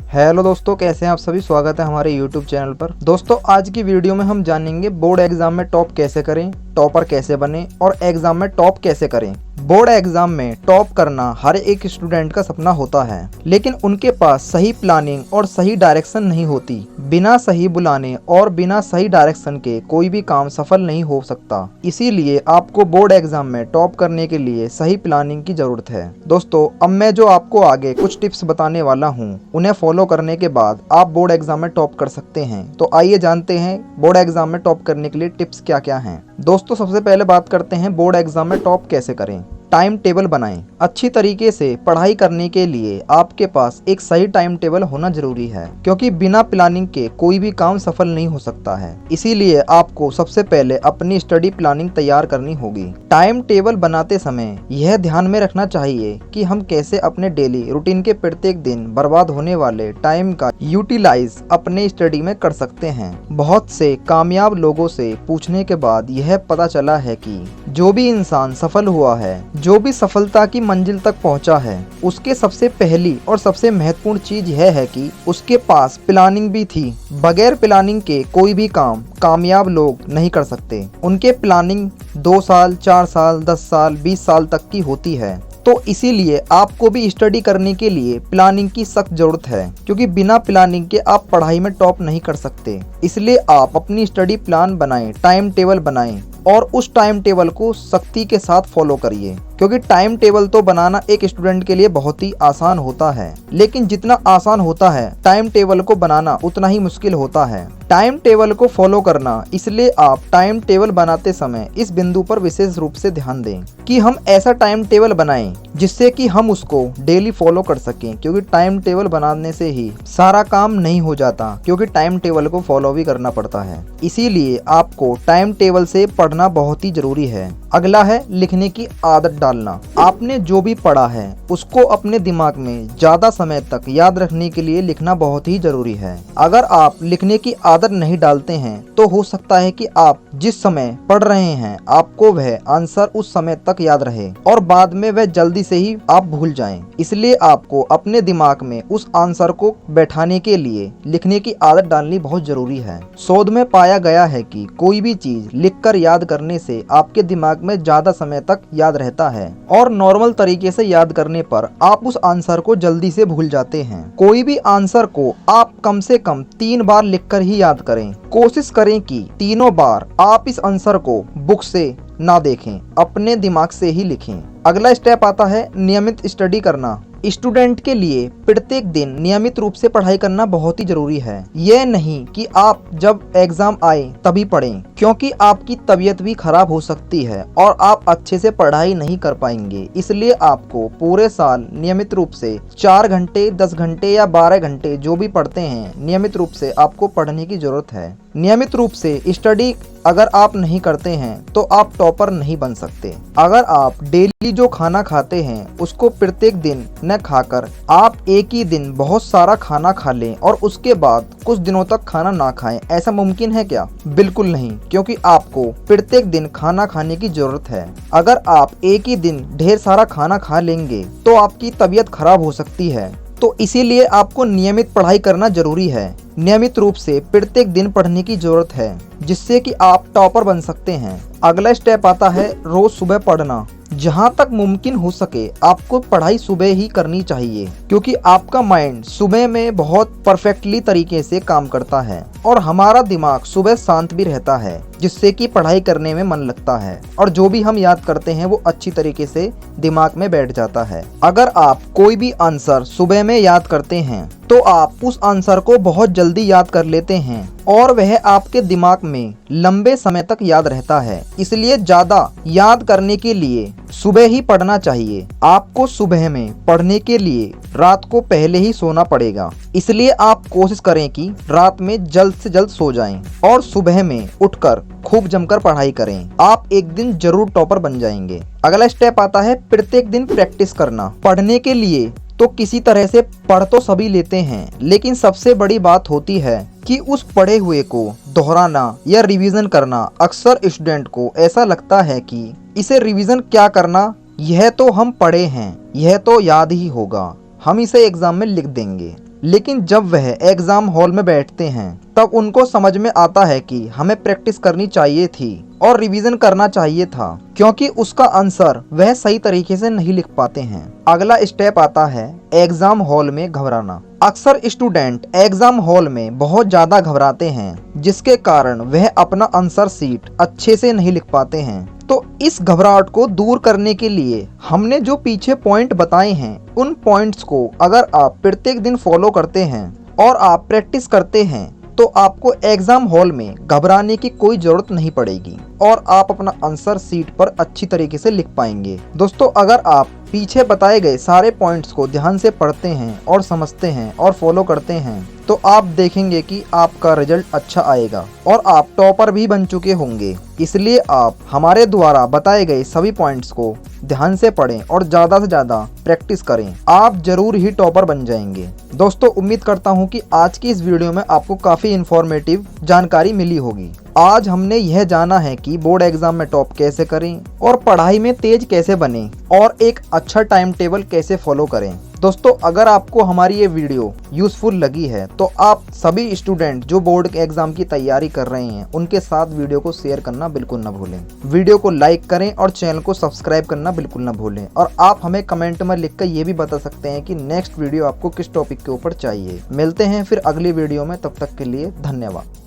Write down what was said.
Hello दोस्तों, कैसे हैं आप सभी। स्वागत है हमारे यूट्यूब चैनल पर। दोस्तों, आज की वीडियो में हम जानेंगे बोर्ड एग्जाम में टॉप कैसे करें, टॉपर कैसे बने और एग्जाम में टॉप कैसे करें। बोर्ड एग्जाम में टॉप करना हर एक स्टूडेंट का सपना होता है, लेकिन उनके पास सही प्लानिंग और सही डायरेक्शन नहीं होती। बिना सही बुलाने और बिना सही डायरेक्शन के कोई भी काम सफल नहीं हो सकता। इसीलिए आपको बोर्ड एग्जाम में टॉप करने के लिए सही प्लानिंग की जरूरत है। दोस्तों, अब मैं जो आपको आगे कुछ टिप्स बताने वाला हूँ, उन्हें फॉलो करने के बाद आप बोर्ड एग्जाम में टॉप कर सकते हैं। तो आइए जानते हैं बोर्ड एग्जाम में टॉप करने के लिए टिप्स क्या क्या हैं। दोस्तों, सबसे पहले बात करते हैं बोर्ड एग्जाम में टॉप कैसे करें। टाइम टेबल बनाएं। अच्छी तरीके से पढ़ाई करने के लिए आपके पास एक सही टाइम टेबल होना जरूरी है, क्योंकि बिना प्लानिंग के कोई भी काम सफल नहीं हो सकता है। इसीलिए आपको सबसे पहले अपनी स्टडी प्लानिंग तैयार करनी होगी। टाइम टेबल बनाते समय यह ध्यान में रखना चाहिए कि हम कैसे अपने डेली रूटीन के प्रत्येक दिन बर्बाद होने वाले टाइम का यूटिलाइज अपने स्टडी में कर सकते हैं। बहुत से कामयाब लोगों से पूछने के बाद यह पता चला है कि जो भी इंसान सफल हुआ है, जो भी सफलता की मंजिल तक पहुंचा है, उसके सबसे पहली और सबसे महत्वपूर्ण चीज यह है कि उसके पास प्लानिंग भी थी। बगैर प्लानिंग के कोई भी काम कामयाब लोग नहीं कर सकते। उनके प्लानिंग 2 साल, 4 साल, 10 साल, 20 साल तक की होती है। तो इसीलिए आपको भी स्टडी करने के लिए प्लानिंग की सख्त जरूरत है, क्योंकि बिना प्लानिंग के आप पढ़ाई में टॉप नहीं कर सकते। इसलिए आप अपनी स्टडी प्लान बनाएं, टाइम टेबल बनाएं और उस टाइम टेबल को सख्ती के साथ फॉलो करिए। क्योंकि टाइम टेबल तो बनाना एक स्टूडेंट के लिए बहुत ही आसान होता है, लेकिन जितना आसान होता है टाइम टेबल को बनाना उतना ही मुश्किल होता है। टाइम टेबल को फॉलो करना, इसलिए आप टाइम टेबल बनाते समय इस बिंदु पर विशेष रूप से ध्यान दें कि हम ऐसा टाइम टेबल बनाएं जिससे कि हम उसको डेली फॉलो कर सकें। क्योंकि टाइम टेबल बनाने से ही सारा काम नहीं हो जाता, क्योंकि टाइम टेबल को फॉलो भी करना पड़ता है। इसीलिए आपको टाइम टेबल से पढ़ना बहुत ही जरूरी है। अगला है लिखने की आदत डालना। आपने जो भी पढ़ा है उसको अपने दिमाग में ज्यादा समय तक याद रखने के लिए लिखना बहुत ही जरूरी है। अगर आप लिखने की आदत नहीं डालते हैं तो हो सकता है कि आप जिस समय पढ़ रहे हैं आपको वह आंसर उस समय तक याद रहे और बाद में वह जल्दी से ही आप भूल जाएं। इसलिए आपको अपने दिमाग में उस आंसर को बैठाने के लिए लिखने की आदत डालनी बहुत जरूरी है। शोध में पाया गया है कि कोई भी चीज लिखकर याद करने से आपके दिमाग में ज्यादा समय तक याद रहता है और नॉर्मल तरीके से याद करने पर आप उस आंसर को जल्दी से भूल जाते हैं। कोई भी आंसर को आप कम से कम 3 बार लिखकर ही याद करें। कोशिश करें कि तीनों बार आप इस आंसर को बुक से ना देखें, अपने दिमाग से ही लिखें। अगला स्टेप आता है नियमित स्टडी करना। स्टूडेंट के लिए प्रत्येक दिन नियमित रूप से पढ़ाई करना बहुत ही जरूरी है। यह नहीं कि आप जब एग्जाम आए तभी पढ़ें, क्योंकि आपकी तबीयत भी खराब हो सकती है और आप अच्छे से पढ़ाई नहीं कर पाएंगे। इसलिए आपको पूरे साल नियमित रूप से 4 घंटे, 10 घंटे या 12 घंटे जो भी पढ़ते हैं, नियमित रूप से आपको पढ़ने की जरूरत है। नियमित रूप से स्टडी अगर आप नहीं करते हैं तो आप टॉपर नहीं बन सकते। अगर आप डेली जो खाना खाते हैं उसको प्रत्येक दिन न खाकर आप एक ही दिन बहुत सारा खाना खा लें और उसके बाद कुछ दिनों तक खाना ना खाएं, ऐसा मुमकिन है क्या? बिल्कुल नहीं, क्योंकि आपको प्रत्येक दिन खाना खाने की जरूरत है। अगर आप एक ही दिन ढेर सारा खाना खा लेंगे तो आपकी तबीयत खराब हो सकती है। तो इसीलिए आपको नियमित पढ़ाई करना जरूरी है। नियमित रूप से प्रत्येक दिन पढ़ने की जरूरत है, जिससे कि आप टॉपर बन सकते हैं। अगला स्टेप आता है रोज सुबह पढ़ना। जहाँ तक मुमकिन हो सके आपको पढ़ाई सुबह ही करनी चाहिए, क्योंकि आपका माइंड सुबह में बहुत परफेक्टली तरीके से काम करता है और हमारा दिमाग सुबह शांत भी रहता है, जिससे कि पढ़ाई करने में मन लगता है और जो भी हम याद करते हैं वो अच्छी तरीके से दिमाग में बैठ जाता है। अगर आप कोई भी आंसर सुबह में याद करते हैं तो आप उस आंसर को बहुत जल्दी याद कर लेते हैं और वह आपके दिमाग में लंबे समय तक याद रहता है। इसलिए ज्यादा याद करने के लिए सुबह ही पढ़ना चाहिए। आपको सुबह में पढ़ने के लिए रात को पहले ही सोना पड़ेगा। इसलिए आप कोशिश करें कि रात में जल्द से जल्द सो जाएं और सुबह में उठकर खूब जमकर पढ़ाई करें। आप एक दिन जरूर टॉपर बन जाएंगे। अगला स्टेप आता है प्रत्येक दिन प्रैक्टिस करना। पढ़ने के लिए तो किसी तरह से पढ़ तो सभी लेते हैं, लेकिन सबसे बड़ी बात होती है कि उस पढ़े हुए को दोहराना या रिवीजन करना। अक्सर स्टूडेंट को ऐसा लगता है कि इसे रिवीजन क्या करना, यह तो हम पढ़े हैं, यह तो याद ही होगा, हम इसे एग्जाम में लिख देंगे। लेकिन जब वह एग्जाम हॉल में बैठते हैं तब उनको समझ में आता है कि हमें प्रैक्टिस करनी चाहिए थी और रिवीजन करना चाहिए था, क्योंकि उसका आंसर वह सही तरीके से नहीं लिख पाते हैं। अगला स्टेप आता है एग्जाम हॉल में घबराना। अक्सर स्टूडेंट एग्जाम हॉल में बहुत ज्यादा घबराते हैं, जिसके कारण वह अपना आंसर शीट अच्छे से नहीं लिख पाते हैं। तो इस घबराहट को दूर करने के लिए हमने जो पीछे पॉइंट बताए हैं, उन पॉइंट्स को अगर आप प्रत्येक दिन फॉलो करते हैं और आप प्रैक्टिस करते हैं तो आपको एग्जाम हॉल में घबराने की कोई जरूरत नहीं पड़ेगी और आप अपना आंसर शीट पर अच्छी तरीके से लिख पाएंगे। दोस्तों, अगर आप पीछे बताए गए सारे पॉइंट्स को ध्यान से पढ़ते हैं और समझते हैं और फॉलो करते हैं तो आप देखेंगे कि आपका रिजल्ट अच्छा आएगा और आप टॉपर भी बन चुके होंगे। इसलिए आप हमारे द्वारा बताए गए सभी पॉइंट्स को ध्यान से पढ़ें और ज़्यादा से ज़्यादा प्रैक्टिस करें। आप जरूर ही टॉपर बन जाएंगे। दोस्तों, उम्मीद करता हूँ कि आज की इस वीडियो में आपको काफ़ी इन्फॉर्मेटिव जानकारी मिली होगी। आज हमने यह जाना है कि बोर्ड एग्जाम में टॉप कैसे करें और पढ़ाई में तेज कैसे बने और एक अच्छा टाइम टेबल कैसे फॉलो करें। दोस्तों, अगर आपको हमारी ये वीडियो यूज़फुल लगी है तो आप सभी स्टूडेंट जो बोर्ड के एग्जाम की तैयारी कर रहे हैं उनके साथ वीडियो को शेयर करना बिल्कुल न भूलें। वीडियो को लाइक करें और चैनल को सब्सक्राइब करना बिल्कुल न भूलें। और आप हमें कमेंट में लिखकर ये भी बता सकते हैं कि नेक्स्ट वीडियो आपको किस टॉपिक के ऊपर चाहिए। मिलते हैं फिर अगली वीडियो में, तब तक के लिए धन्यवाद।